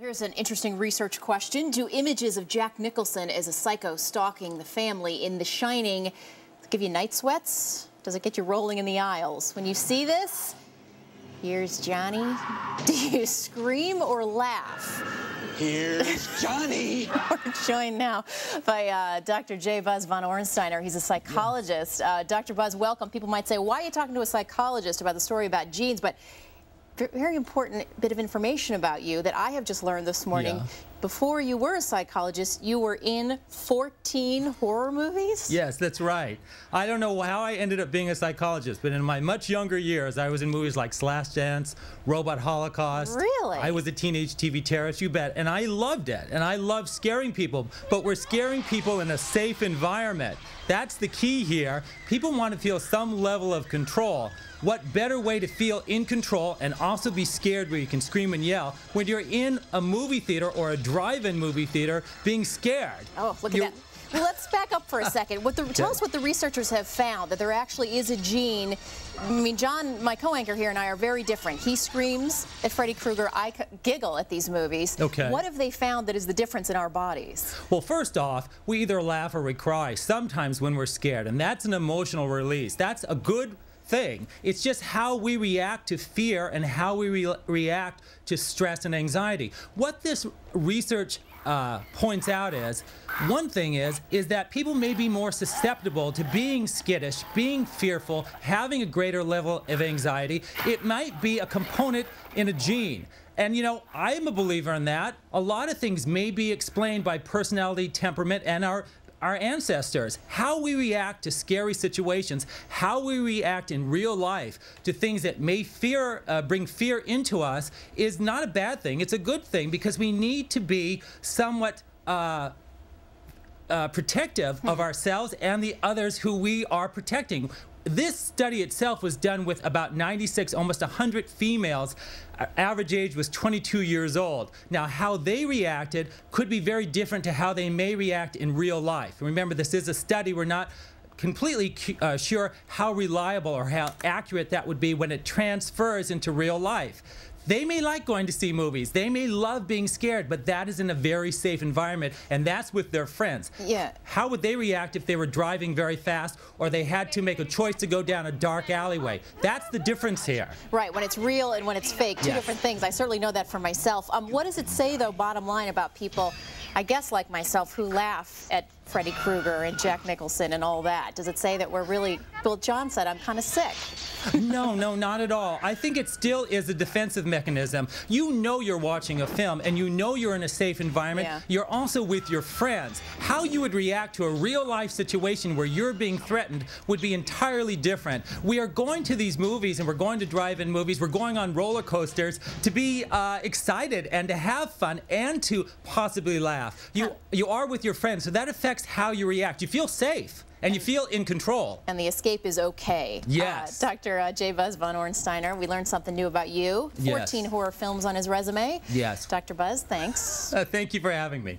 Here's an interesting research question. Do images of Jack Nicholson as a psycho stalking the family in The Shining give you night sweats? Does it get you rolling in the aisles? When you see this, here's Johnny. Do you scream or laugh? Here's Johnny. We're joined now by Dr. J. Buzz von Ornsteiner. He's a psychologist. Dr. Buzz, welcome. People might say, why are you talking to a psychologist about the story about genes? But very important bit of information about you that I have just learned this morning. Before you were a psychologist, you were in 14 horror movies? Yes, that's right. I don't know how I ended up being a psychologist, but in my much younger years, I was in movies like Slashdance, Robot Holocaust. Really? I was a teenage TV terrorist, you bet. And I loved it. And I love scaring people. But we're scaring people in a safe environment. That's the key here. People want to feel some level of control. What better way to feel in control and also be scared where you can scream and yell when you're in a movie theater or a drive-in movie theater being scared? Oh, look at that. Well, let's back up for a second. Tell us what the researchers have found, that there actually is a gene. I mean, John, my co-anchor here, and I are very different. He screams at Freddy Krueger. I giggle at these movies. Okay. What have they found that is the difference in our bodies? Well, first off, we either laugh or we cry sometimes when we're scared, and that's an emotional release. That's a good thing. It's just how we react to fear and how we react to stress and anxiety. What this research points out is, one thing is that people may be more susceptible to being skittish, being fearful, having a greater level of anxiety. It might be a component in a gene. And you know, I'm a believer in that. A lot of things may be explained by personality, temperament, and our ancestors. How we react to scary situations, how we react in real life to things that may bring fear into us is not a bad thing. It's a good thing because we need to be somewhat protective of ourselves and the others who we are protecting. This study itself was done with about 96, almost 100 females. Average age was 22 years old. Now, how they reacted could be very different to how they may react in real life. Remember, this is a study. We're not completely sure how reliable or how accurate that would be when it transfers into real life. They may like going to see movies. They may love being scared, but that is in a very safe environment, and that's with their friends. Yeah. How would they react if they were driving very fast or they had to make a choice to go down a dark alleyway? That's the difference here. Right, when it's real and when it's fake, two different things. I certainly know that for myself. What does it say, though, bottom line, about people, I guess like myself, who laugh at Freddy Krueger and Jack Nicholson and all that? Does it say that we're really, Bill John said, I'm kind of sick? No, not at all. I think it still is a defensive mechanism. You know you're watching a film and you know you're in a safe environment. Yeah. You're also with your friends. How you would react to a real life situation where you're being threatened would be entirely different. We are going to these movies and we're going to drive-in movies. We're going on roller coasters to be excited and to have fun and to possibly laugh. You are with your friends, so that affects how you react. You feel safe. And you feel in control. And the escape is okay. Yes. Dr. J. Buzz von Ornsteiner, we learned something new about you. 14 horror films on his resume. Yes. Dr. Buzz, thanks. Thank you for having me.